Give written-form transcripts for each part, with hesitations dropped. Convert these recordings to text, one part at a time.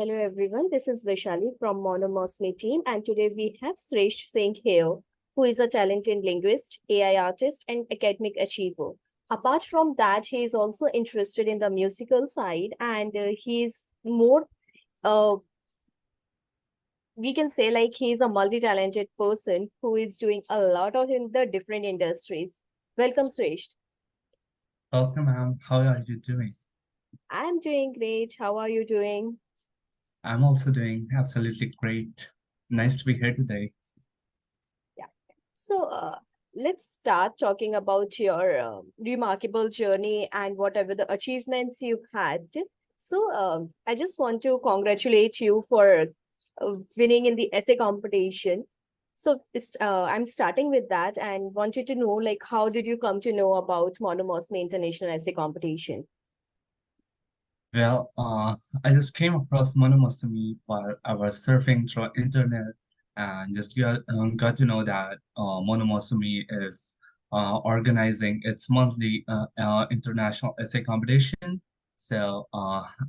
Hello everyone, this is Vaishali from Monomosomi team, and today we have Shreshtha Singh here, who is a talented linguist, AI artist, and academic achiever. Apart from that, he is also interested in the musical side, and he is more, uh, we can say like he is a multi-talented person who is doing a lot of in the different industries. Welcome, Shreshtha. Welcome, ma'am. How are you doing? I'm doing great. How are you doing? I'm also doing absolutely great. Nice to be here today. Yeah. So let's start talking about your remarkable journey and whatever the achievements you had. So I just want to congratulate you for winning in the essay competition. So I'm starting with that and wanted to know like how did you come to know about Monomosomi International Essay Competition? Well, I just came across Monomosomi while I was surfing through internet and just got to know that Monomosomi is organizing its monthly international essay competition. So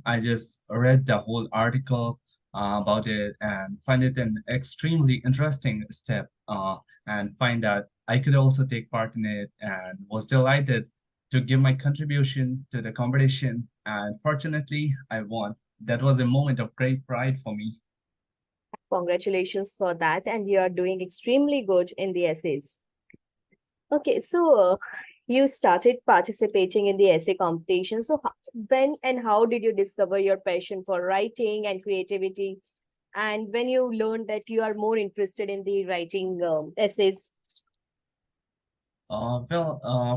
I just read the whole article about it and find it an extremely interesting step and find that I could also take part in it and was delighted to give my contribution to the competition, and fortunately, I won. That was a moment of great pride for me. Congratulations for that, and you are doing extremely good in the essays. Okay, so you started participating in the essay competition. So when and how did you discover your passion for writing and creativity? And when you learned that you are more interested in the writing essays?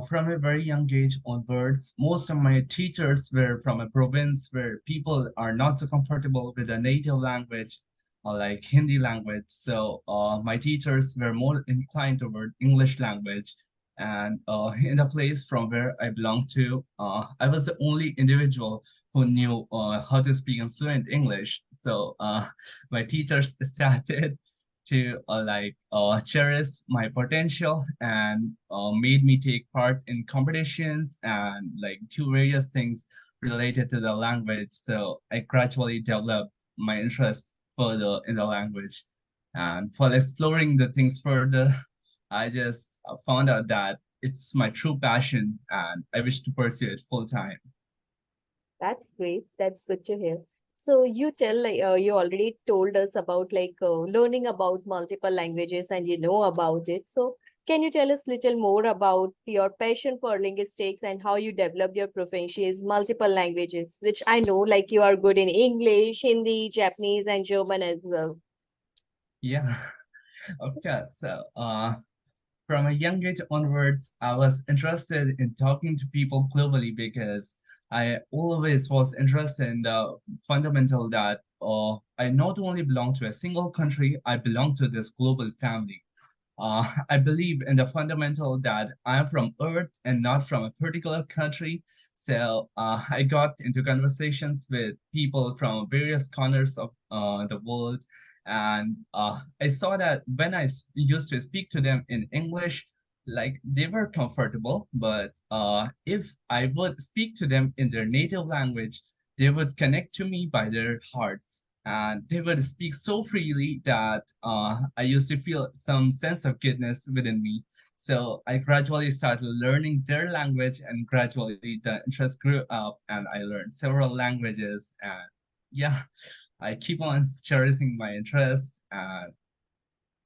From a very young age onwards, most of my teachers were from a province where people are not so comfortable with a native language, like Hindi language. So my teachers were more inclined toward English language. And in the place from where I belong to, I was the only individual who knew how to speak in fluent English. So my teachers started to cherish my potential and made me take part in competitions and like do various things related to the language. So I gradually developed my interest further in the language. And while exploring the things further, I just found out that it's my true passion and I wish to pursue it full time. That's great. That's good to hear. So you tell like you already told us about like learning about multiple languages and you know about it. So can you tell us little more about your passion for linguistics and how you developed your proficiency in multiple languages, which I know like you are good in English, Hindi, Japanese, and German as well. Yeah, of course. From a young age onwards, I was interested in talking to people globally because I always was interested in the fundamental that I not only belong to a single country, I belong to this global family. I believe in the fundamental that I am from Earth and not from a particular country. So I got into conversations with people from various corners of the world. And I saw that when used to speak to them in English, like they were comfortable. But if I would speak to them in their native language, they would connect to me by their hearts and they would speak so freely that I used to feel some sense of goodness within me. So I gradually started learning their language, and gradually the interest grew up, and I learned several languages. And yeah, I keep on cherishing my interests, and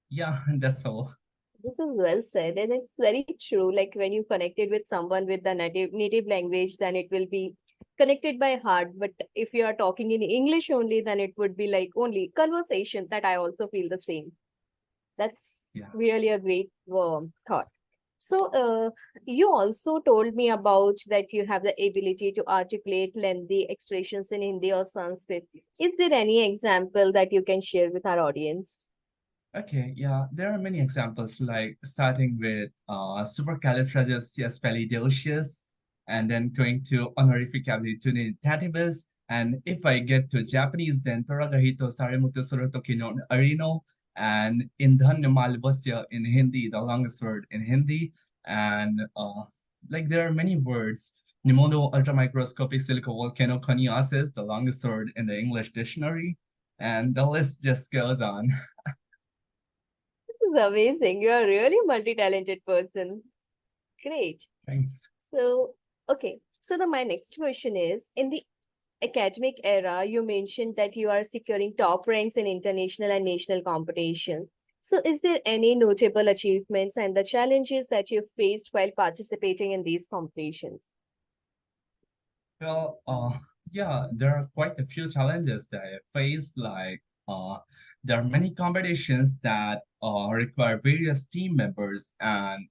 yeah, and that's all. This is well said, and it's very true. Like when you connected with someone with the native language, then it will be connected by heart. But if you are talking in English only, then it would be like only conversation. That I also feel the same. That's Yeah. really a great thought. So, you also told me about that you have the ability to articulate lengthy expressions in Hindi or Sanskrit. Is there any example that you can share with our audience? Okay, yeah, there are many examples, like starting with supercalifragilisticexpialidocious, and then going to honorificabilitudinitativus, and if I get to Japanese, then toragahito saremuto suruto kinon arino, and indhanyamalvasya in Hindi, the longest word in Hindi, and like there are many words pneumono ultramicroscopic silicovolcanoconiosis, the longest word in the English dictionary, and the list just goes on. This is amazing. You are really multi-talented person. Great. Thanks. So, okay. So my next question is, in the academic era, you mentioned that you are securing top ranks in international and national competition. So is there any notable achievements and the challenges that you faced while participating in these competitions? Well, yeah, there are quite a few challenges that I face. There are many competitions that require various team members, and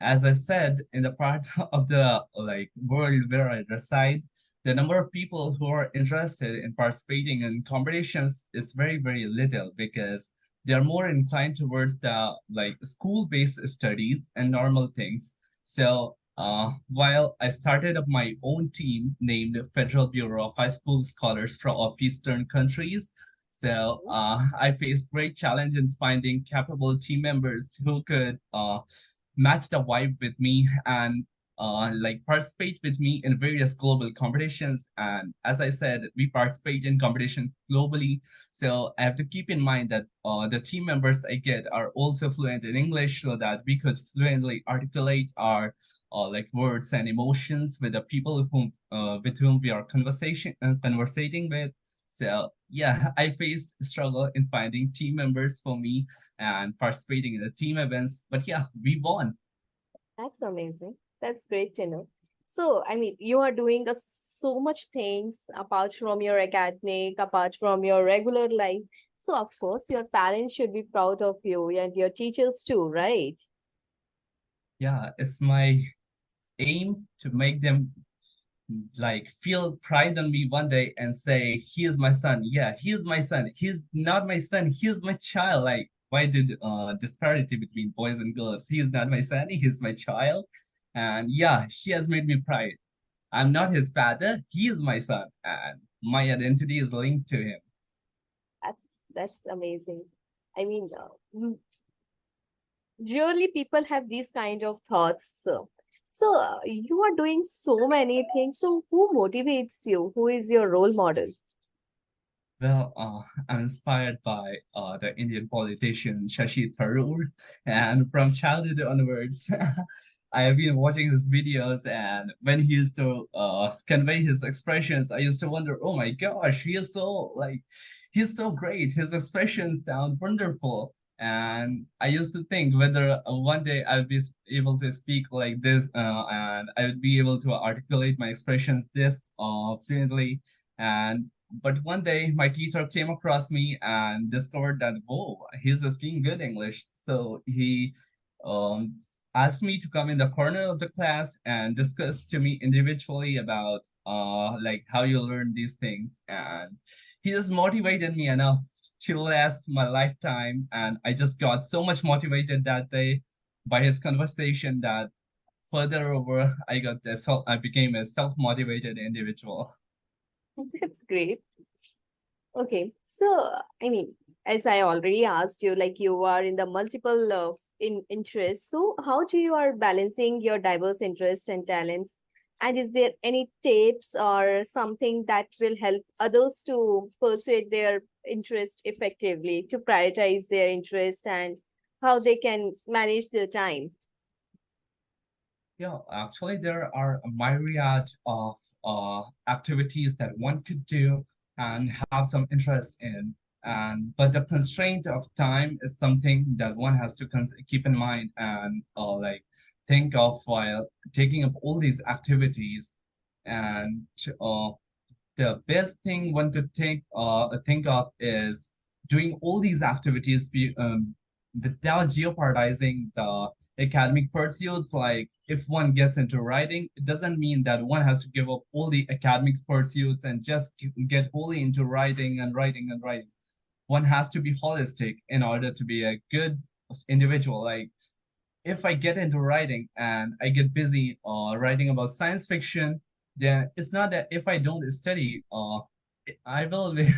as I said, in the part of the world where I reside, the number of people who are interested in participating in competitions is very, very little because they are more inclined towards the school-based studies and normal things. So while I started up my own team named Federal Bureau of High School Scholars of Eastern countries, I faced great challenge in finding capable team members who could match the vibe with me and participate with me in various global competitions. And as I said, we participate in competitions globally. So I have to keep in mind that the team members I get are also fluent in English so that we could fluently articulate our words and emotions with the people with whom we are conversating with. So yeah, I faced struggle in finding team members for me and participating in the team events. But yeah, we won. That's amazing. That's great to know. So, I mean, you are doing so much things apart from your academic, apart from your regular life. So, of course, your parents should be proud of you and your teachers too, right? Yeah, it's my aim to make them feel pride on me one day and say, he is my son. Yeah, he is my son. He's not my son. He is my child. Like, why did disparity between boys and girls? He is not my son. He is my child. And yeah, he has made me proud. I'm not his father. He is my son. And my identity is linked to him. That's amazing. I mean, really people have these kind of thoughts. So you are doing so many things. So who motivates you? Who is your role model? Well, I'm inspired by the Indian politician Shashi Tharoor, and from childhood onwards, I have been watching his videos, and when he used to convey his expressions, I used to wonder, oh my gosh, he's so great. His expressions sound wonderful, and I used to think whether one day I'll be able to speak like this, and I would be able to articulate my expressions this fluently. And but one day my teacher came across me and discovered that, whoa, he's speaking good English. So he um, asked me to come in the corner of the class and discuss to me individually about how you learn these things. And he just motivated me enough to last my lifetime. And I just got so much motivated that day by his conversation that further over I became a self-motivated individual. That's great. Okay. So, I mean, as I already asked you, like you are in the multiple in interests. So, how do you are balancing your diverse interests and talents? And is there any tips or something that will help others to pursue their interest effectively, to prioritize their interest and how they can manage their time? Yeah, actually, there are a myriad of activities that one could do and have some interest in. And but the constraint of time is something that one has to keep in mind and think of while taking up all these activities. And the best thing one could think of is doing all these activities without jeopardizing the academic pursuits. Like if one gets into writing, it doesn't mean that one has to give up all the academic pursuits and just get wholly into writing and writing and writing. One has to be holistic in order to be a good individual. Like if I get into writing and I get busy writing about science fiction, then it's not that if I don't study, I will be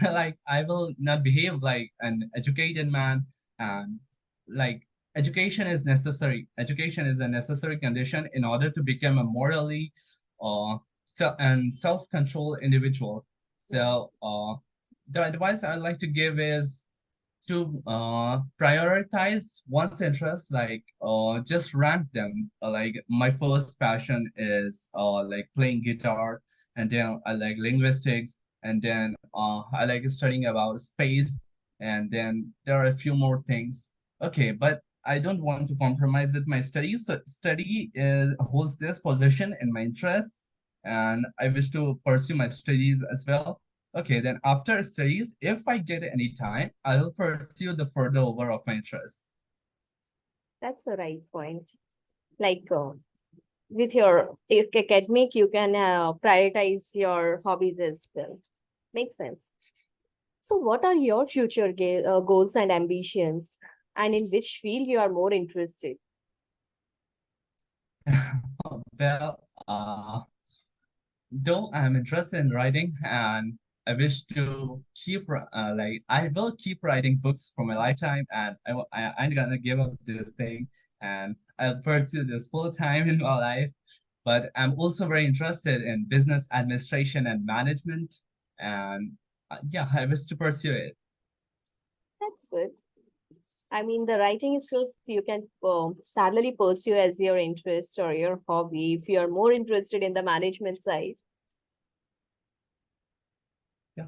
I will not behave like an educated man. And like education is necessary. Education is a necessary condition in order to become a morally self-control individual. So the advice I'd like to give is to prioritize one's interests, like just rank them. Like my first passion is like playing guitar, and then I like linguistics, and then I like studying about space, and then there are a few more things. Okay, but I don't want to compromise with my studies. So study holds this position in my interest, and I wish to pursue my studies as well. Okay, then after studies, if I get any time, I will pursue the further over of my interest. That's the right point. Like with your academic, you can prioritize your hobbies as well. Makes sense. So, what are your future goals and ambitions, and in which field you are more interested? Well, though I'm interested in writing and I wish to keep like I will keep writing books for my lifetime, and I'm gonna give up this thing and I'll pursue this full time in my life. But I'm also very interested in business administration and management, and yeah, I wish to pursue it. That's good. I mean, the writing skills you can parallelly pursue as your interest or your hobby if you are more interested in the management side. Yeah.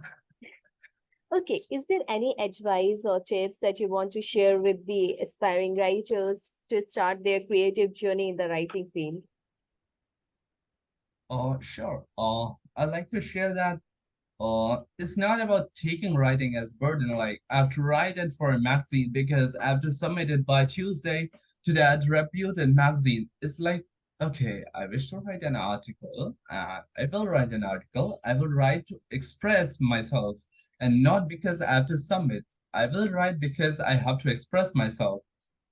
Okay, is there any advice or tips that you want to share with the aspiring writers to start their creative journey in the writing field? Sure. I'd like to share that it's not about taking writing as burden. Like I have to write it for a magazine because I have to submit it by Tuesday to that reputed magazine. It's like, okay, I wish to write an article. I will write an article. I will write to express myself, and not because I have to submit. I will write because I have to express myself.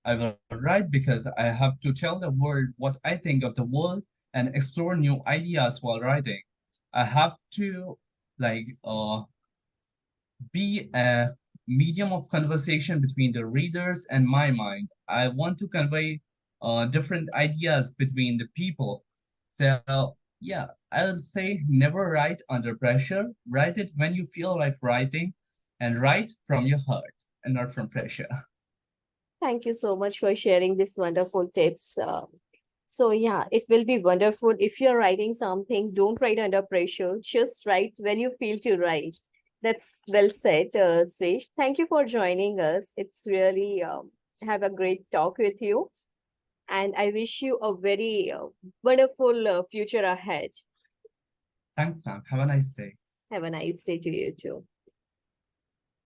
I will write because I have to tell the world what I think of the world and explore new ideas while writing. I have to like be a medium of conversation between the readers and my mind. I want to convey different ideas between the people. So yeah, I'll say never write under pressure. Write it when you feel like writing, and write from your heart and not from pressure. Thank you so much for sharing these wonderful tips. So yeah, it will be wonderful if you're writing something. Don't write under pressure. Just write when you feel to write. That's well said, Srish. Thank you for joining us. It's really have a great talk with you, and I wish you a very wonderful future ahead. Thanks, ma'am. Have a nice day. Have a nice day to you too.